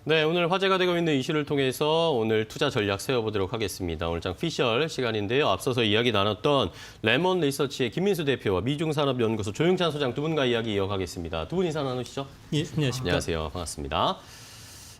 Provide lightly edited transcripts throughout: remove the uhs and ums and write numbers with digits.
네, 오늘 화제가 되고 있는 이슈를 통해서 오늘 투자 전략 세워보도록 하겠습니다. 오늘 장 피셜 시간인데요. 앞서서 이야기 나눴던 레몬 리서치의 김민수 대표와 미중산업연구소 조영찬 소장 두 분과 이야기 이어가겠습니다. 두 분 인사 나누시죠? 예, 안녕하십니까. 안녕하세요. 반갑습니다.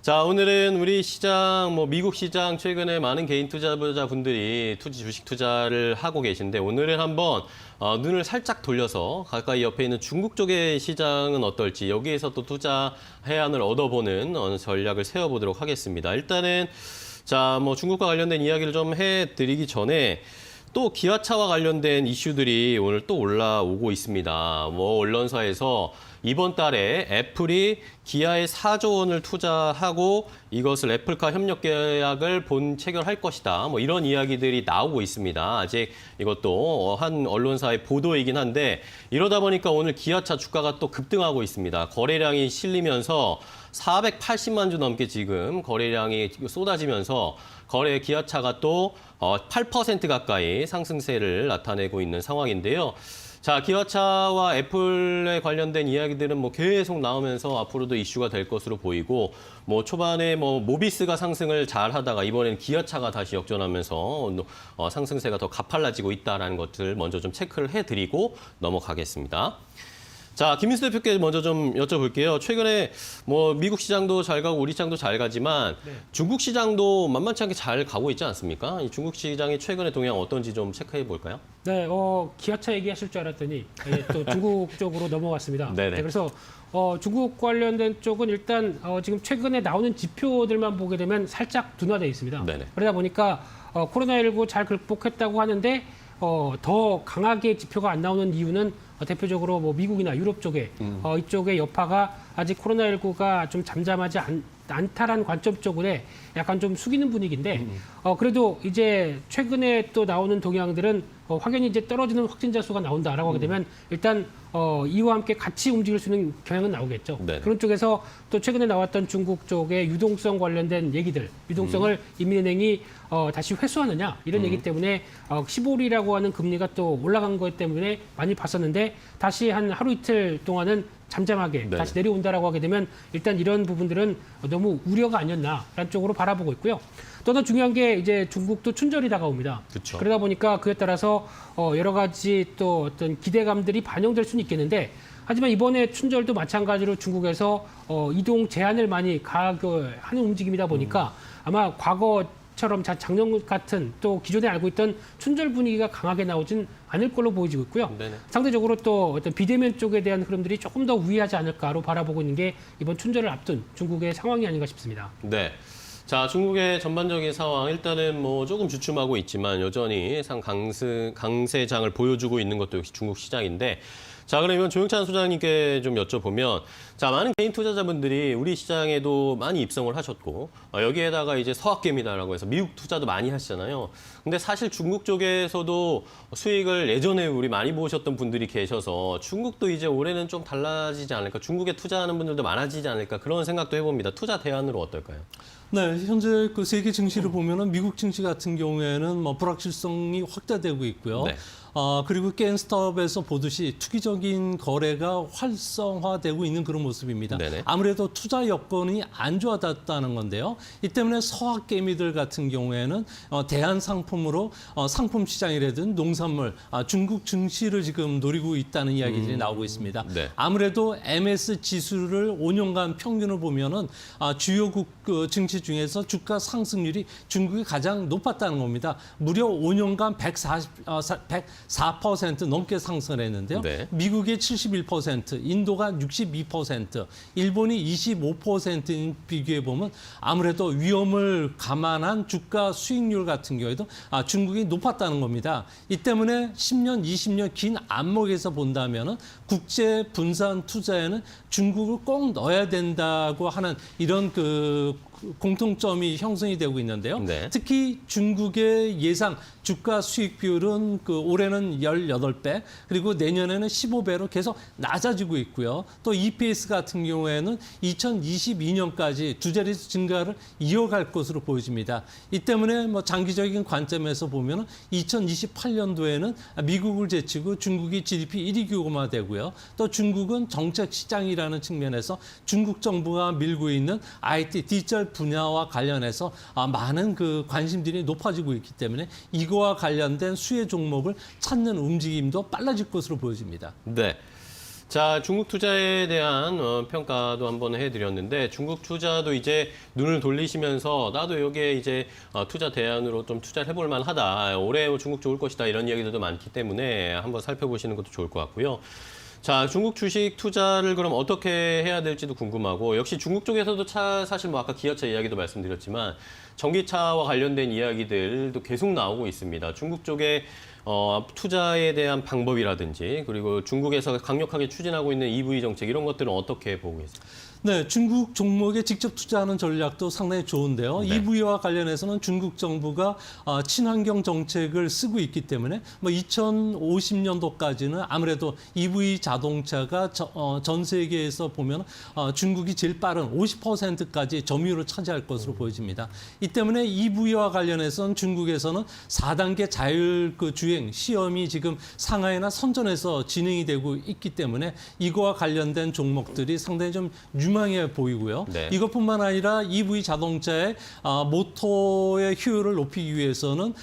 자, 오늘은 우리 시장, 미국 시장 최근에 많은 개인 투자자분들이 주식 투자를 하고 계신데 오늘은 한번 눈을 살짝 돌려서 가까이 옆에 있는 중국 쪽의 시장은 어떨지 여기에서 또 투자 해안을 얻어보는 전략을 세워보도록 하겠습니다. 일단은 자, 중국과 관련된 이야기를 좀 해드리기 전에 또 기아차와 관련된 이슈들이 오늘 또 올라오고 있습니다. 언론사에서 이번 달에 애플이 기아에 4조 원을 투자하고 이것을 애플카 협력 계약을 체결할 것이다. 이런 이야기들이 나오고 있습니다. 아직 이것도 한 언론사의 보도이긴 한데 이러다 보니까 오늘 기아차 주가가 또 급등하고 있습니다. 거래량이 실리면서 480만 주 넘게 지금 거래량이 쏟아지면서 기아차가 또 8% 가까이 상승세를 나타내고 있는 상황인데요. 자, 기아차와 애플에 관련된 이야기들은 계속 나오면서 앞으로도 이슈가 될 것으로 보이고, 초반에 모비스가 상승을 잘 하다가 이번엔 기아차가 다시 역전하면서 상승세가 더 가팔라지고 있다는 것을 먼저 좀 체크를 해드리고 넘어가겠습니다. 자, 김민수 대표께 먼저 좀 여쭤볼게요. 최근에 미국 시장도 잘 가고 우리 시장도 잘 가지만 중국 시장도 만만치 않게 잘 가고 있지 않습니까? 이 중국 시장의 최근의 동향 어떤지 좀 체크해 볼까요? 네, 기아차 얘기하실 줄 알았더니 또 중국 쪽으로 넘어갔습니다. 네네. 네, 그래서 중국 관련된 쪽은 일단 지금 최근에 나오는 지표들만 보게 되면 살짝 둔화되어 있습니다. 네네. 그러다 보니까 코로나19 잘 극복했다고 하는데 더 강하게 지표가 안 나오는 이유는 대표적으로 미국이나 유럽 쪽에 이쪽의 여파가 아직 코로나19가 좀 잠잠하지 않다라는 관점 쪽으로 약간 좀 숙이는 분위기인데 그래도 이제 최근에 또 나오는 동향들은 확연히 이제 떨어지는 확진자 수가 나온다라고 하게 되면 일단 이와 함께 같이 움직일 수 있는 경향은 나오겠죠. 네네. 그런 쪽에서 또 최근에 나왔던 중국 쪽의 유동성 관련된 얘기들, 유동성을 인민은행이 다시 회수하느냐 이런 얘기 때문에 15리라고 하는 금리가 또 올라간 것 때문에 많이 봤었는데 다시 한 하루 이틀 동안은 잠잠하게 네. 다시 내려온다라고 하게 되면 일단 이런 부분들은 너무 우려가 아니었나라는 쪽으로 바라보고 있고요. 또 하나 중요한 게 이제 중국도 춘절이 다가옵니다. 그쵸. 그러다 보니까 그에 따라서 여러 가지 또 어떤 기대감들이 반영될 수는 있겠는데 하지만 이번에 춘절도 마찬가지로 중국에서 이동 제한을 많이 하는 움직임이다 보니까 아마 과거처럼 작년 같은 또 기존에 알고 있던 춘절 분위기가 강하게 나오진 않을 걸로 보여지고 있고요. 네네. 상대적으로 또 어떤 비대면 쪽에 대한 흐름들이 조금 더 우위하지 않을까로 바라보고 있는 게 이번 춘절을 앞둔 중국의 상황이 아닌가 싶습니다. 네. 자, 중국의 전반적인 상황 일단은 조금 주춤하고 있지만 여전히 강세장을 보여주고 있는 것도 역시 중국 시장인데 자, 그러면 조영찬 소장님께 좀 여쭤보면 자, 많은 개인 투자자분들이 우리 시장에도 많이 입성을 하셨고 여기에다가 이제 서학개미다라고 해서 미국 투자도 많이 하시잖아요. 근데 사실 중국 쪽에서도 수익을 예전에 우리 많이 보셨던 분들이 계셔서 중국도 이제 올해는 좀 달라지지 않을까, 중국에 투자하는 분들도 많아지지 않을까 그런 생각도 해봅니다. 투자 대안으로 어떨까요? 네, 현재 그 세계 증시를 보면은 미국 증시 같은 경우에는 불확실성이 확대되고 있고요. 네. 그리고 게임스톱에서 보듯이 투기적인 거래가 활성화되고 있는 그런 모습입니다. 네네. 아무래도 투자 여건이 안 좋아졌다는 건데요. 이 때문에 서학개미들 같은 경우에는 대안 상품으로 상품 시장이라든 농산물, 중국 증시를 지금 노리고 있다는 이야기들이 나오고 있습니다. 네. 아무래도 MS 지수를 5년간 평균을 보면은 주요국 증시 중에서 주가 상승률이 중국이 가장 높았다는 겁니다. 무려 5년간 104% 넘게 상승을 했는데요. 네. 미국이 71%, 인도가 62%, 일본이 25%인 비교해 보면 아무래도 위험을 감안한 주가 수익률 같은 경우에도 중국이 높았다는 겁니다. 이 때문에 10년, 20년 긴 안목에서 본다면은 국제 분산 투자에는 중국을 꼭 넣어야 된다고 하는 이런 공통점이 형성이 되고 있는데요. 네. 특히 중국의 예상 주가 수익 비율은 올해는 올해는 18배, 그리고 내년에는 15배로 계속 낮아지고 있고요. 또 EPS 같은 경우에는 2022년까지 두 자릿수 증가를 이어갈 것으로 보여집니다. 이 때문에 뭐 장기적인 관점에서 보면은 2028년도에는 미국을 제치고 중국이 GDP 1위 규모가 되고요. 또 중국은 정책 시장이라는 측면에서 중국 정부가 밀고 있는 IT 디지털 분야와 관련해서 많은 그 관심들이 높아지고 있기 때문에 이거와 관련된 수혜 종목을 찾는 움직임도 빨라질 것으로 보여집니다. 네. 자, 중국 투자에 대한 평가도 한번 해드렸는데 중국 투자도 이제 눈을 돌리시면서 나도 여기에 이제 투자 대안으로 좀 투자를 해볼 만하다. 올해 중국 좋을 것이다. 이런 이야기들도 많기 때문에 한번 살펴보시는 것도 좋을 것 같고요. 자, 중국 주식 투자를 그럼 어떻게 해야 될지도 궁금하고 역시 중국 쪽에서도 사실 뭐 아까 기아차 이야기도 말씀드렸지만 전기차와 관련된 이야기들도 계속 나오고 있습니다. 중국 쪽에 투자에 대한 방법이라든지 그리고 중국에서 강력하게 추진하고 있는 EV 정책 이런 것들은 어떻게 보고 계세요? 네, 중국 종목에 직접 투자하는 전략도 상당히 좋은데요. 네. EV와 관련해서는 중국 정부가 친환경 정책을 쓰고 있기 때문에 뭐 2050년도까지는 아무래도 EV 자동차가 전 세계에서 보면 중국이 제일 빠른 50%까지 점유율을 차지할 것으로 보여집니다. 이 때문에 EV와 관련해서는 중국에서는 4단계 자율 그 주행 시험이 지금 상하이나 선전에서 진행이 되고 있기 때문에 이거와 관련된 종목들이 상당히 좀 유망해 보이고요. 네. 이것뿐만 아니라 EV 자동차의 모터의 효율을 높이기 위해서는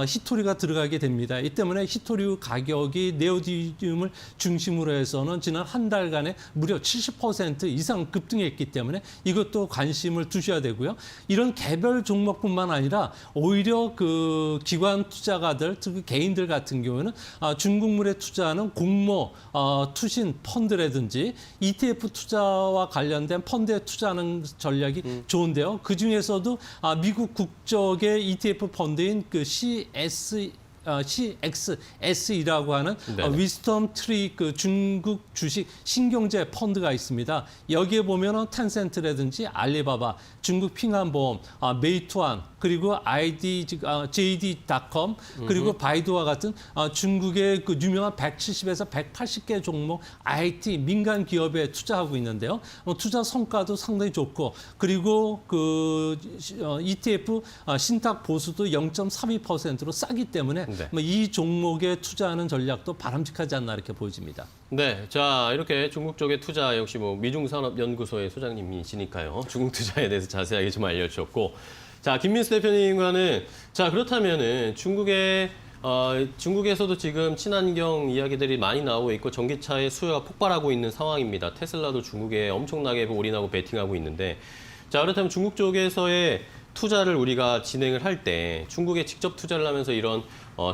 히토리가 들어가게 됩니다. 이 때문에 히토리 가격이 네오디듐을 중심으로 해서는 지난 한 달간에 무려 70% 이상 급등했기 때문에 이것도 관심을 두셔야 되고요. 이런 개별 종목뿐만 아니라 오히려 그 기관 투자가들, 특히 개인들 같은 경우에는 중국물에 투자하는 공모 투신 펀드라든지 ETF 투자와 관련된 펀드에 투자하는 전략이 좋은데요. 그 중에서도 미국 국적의 ETF 펀드인 그 CXS이라고 하는 위스덤 트리 그 중국 주식 신경제 펀드가 있습니다. 여기에 보면은 텐센트라든지 알리바바, 중국 핑안보험, 메이투안 그리고 JD.com 그리고 바이두와 같은 중국의 그 유명한 170에서 180개 종목 IT 민간 기업에 투자하고 있는데요. 투자 성과도 상당히 좋고 그리고 그 ETF 신탁 보수도 0.32%로 싸기 때문에 네. 이 종목에 투자하는 전략도 바람직하지 않나 이렇게 보여집니다. 네, 자 이렇게 중국 쪽의 투자 역시 뭐 미중산업연구소의 소장님이시니까요. 중국 투자에 대해서 자세하게 좀 알려주셨고, 자 김민수 대표님과는 자 그렇다면은 중국에서도 지금 친환경 이야기들이 많이 나오고 있고 전기차의 수요가 폭발하고 있는 상황입니다. 테슬라도 중국에 엄청나게 올인하고 베팅하고 있는데, 자 그렇다면 중국 쪽에서의 투자를 우리가 진행을 할 때 중국에 직접 투자를 하면서 이런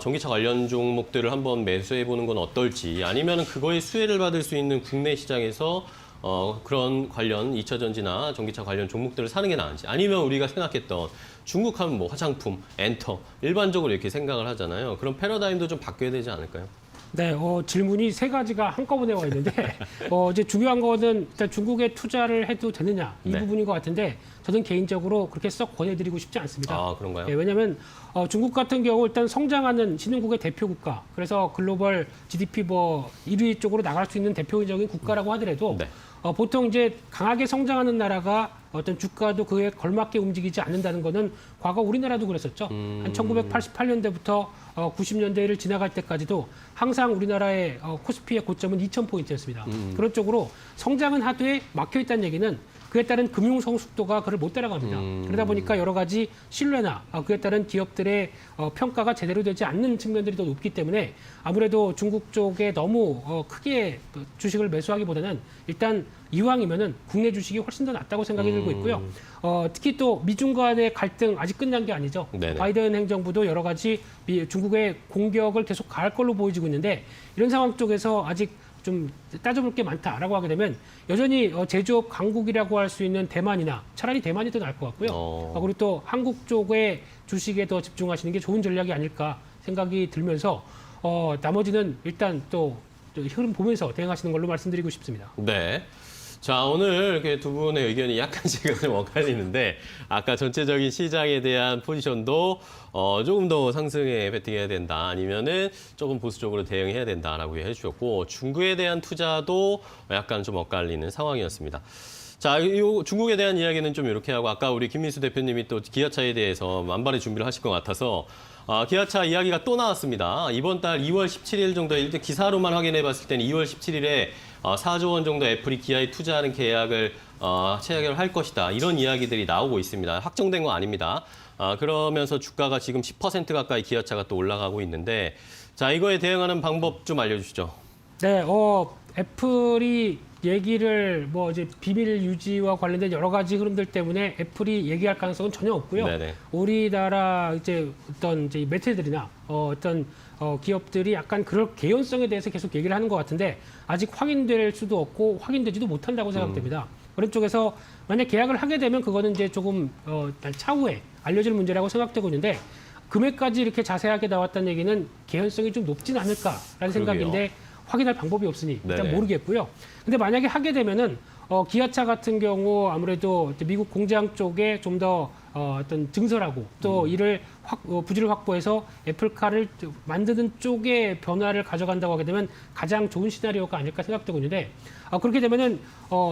전기차 관련 종목들을 한번 매수해 보는 건 어떨지, 아니면 그거의 수혜를 받을 수 있는 국내 시장에서 그런 관련 2차 전지나 전기차 관련 종목들을 사는 게 나은지, 아니면 우리가 생각했던 중국 하면 뭐 화장품, 엔터 일반적으로 이렇게 생각을 하잖아요. 그런 패러다임도 좀 바뀌어야 되지 않을까요? 네, 질문이 세 가지가 한꺼번에 와 있는데 이제 중요한 거는 일단 중국에 투자를 해도 되느냐 이 네. 부분인 것 같은데 저는 개인적으로 그렇게 썩 권해드리고 싶지 않습니다. 아 그런가요? 네, 왜냐하면 중국 같은 경우 일단 성장하는 신흥국의 대표 국가, 그래서 글로벌 GDP 뭐 1위 쪽으로 나갈 수 있는 대표적인 국가라고 하더라도 네. 보통 이제 강하게 성장하는 나라가 어떤 주가도 그에 걸맞게 움직이지 않는다는 거는 과거 우리나라도 그랬었죠. 한 1988년대부터 90년대를 지나갈 때까지도 항상 우리나라의 코스피의 고점은 2,000포인트였습니다. 그런 쪽으로 성장은 하되 막혀 있다는 얘기는 그에 따른 금융 성숙도가 그를 못 따라갑니다. 그러다 보니까 여러 가지 신뢰나 그에 따른 기업들의 평가가 제대로 되지 않는 측면들이 더 높기 때문에 아무래도 중국 쪽에 너무 크게 주식을 매수하기보다는 일단 이왕이면은 국내 주식이 훨씬 더 낫다고 생각이 들고 있고요. 특히 또 미중 간의 갈등 아직 끝난 게 아니죠. 네네. 바이든 행정부도 여러 가지 중국의 공격을 계속 가할 걸로 보여지고 있는데, 이런 상황 쪽에서 아직 좀 따져볼 게 많다라고 하게 되면 여전히 제조업 강국이라고 할 수 있는 대만이나 차라리 대만이 더 나을 것 같고요. 그리고 또 한국 쪽의 주식에 더 집중하시는 게 좋은 전략이 아닐까 생각이 들면서 나머지는 일단 또 흐름 보면서 대응하시는 걸로 말씀드리고 싶습니다. 네. 자, 오늘 이렇게 두 분의 의견이 약간씩은 좀 엇갈리는데 아까 전체적인 시장에 대한 포지션도 조금 더 상승에 베팅해야 된다. 아니면은 조금 보수적으로 대응해야 된다라고 해주셨고 중국에 대한 투자도 약간 좀 엇갈리는 상황이었습니다. 자, 이 중국에 대한 이야기는 좀 이렇게 하고 아까 우리 김민수 대표님이 또 기아차에 대해서 만발의 준비를 하실 것 같아서 기아차 이야기가 또 나왔습니다. 이번 달 2월 17일 정도에 일단 기사로만 확인해 봤을 때는 2월 17일에 4조 원 정도 애플이 기아에 투자하는 계약을 체결할 것이다. 이런 이야기들이 나오고 있습니다. 확정된 건 아닙니다. 그러면서 주가가 지금 10% 가까이 기아차가 또 올라가고 있는데 자, 이거에 대응하는 방법 좀 알려주시죠. 네, 애플이 얘기를 뭐 이제 비밀 유지와 관련된 여러 가지 흐름들 때문에 애플이 얘기할 가능성은 전혀 없고요. 네네. 우리나라 이제 어떤 이제 매체들이나 어떤 기업들이 약간 그럴 개연성에 대해서 계속 얘기를 하는 것 같은데 아직 확인될 수도 없고 확인되지도 못한다고 생각됩니다. 그런 쪽에서 만약 계약을 하게 되면 그거는 이제 조금 차후에 알려질 문제라고 생각되고 있는데 금액까지 이렇게 자세하게 나왔다는 얘기는 개연성이 좀 높진 않을까라는 생각인데 확인할 방법이 없으니 일단 네네. 모르겠고요. 근데 만약에 하게 되면은 기아차 같은 경우 아무래도 미국 공장 쪽에 좀 더 어떤 증설하고 또 이를 부지를 확보해서 애플카를 만드는 쪽에 변화를 가져간다고 하게 되면 가장 좋은 시나리오가 아닐까 생각되고 있는데 그렇게 되면은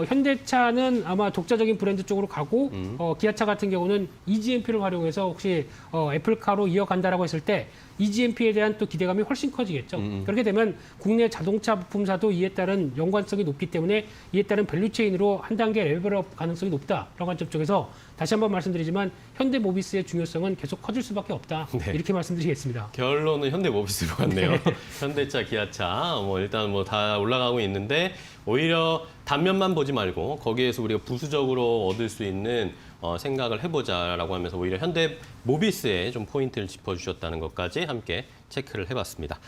현대차는 아마 독자적인 브랜드 쪽으로 가고 기아차 같은 경우는 eGMP를 활용해서 혹시 애플카로 이어간다라고 했을 때 eGMP에 대한 또 기대감이 훨씬 커지겠죠. 그렇게 되면 국내 자동차 부품사도 이에 따른 연관성이 높기 때문에 이에 따른 밸류체인으로 한 단계 레벨업 가능성이 높다라는 관점 쪽에서 다시 한번 말씀드리지만 현대모비스의 중요성은 계속 커질 수밖에 없다. 네. 이렇게 말씀드리겠습니다. 결론은 현대모비스로 갔네요. 현대차, 기아차 일단 다 올라가고 있는데 오히려 단면만 보지 말고 거기에서 우리가 부수적으로 얻을 수 있는 생각을 해보자라고 하면서 오히려 현대모비스에 좀 포인트를 짚어주셨다는 것까지 함께 체크를 해봤습니다.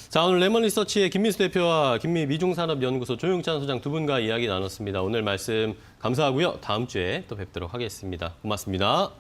자, 오늘 레몬 리서치의 김민수 대표와 김미 미중산업연구소 조용찬 소장 두 분과 이야기 나눴습니다. 오늘 말씀 감사하고요. 다음 주에 또 뵙도록 하겠습니다. 고맙습니다.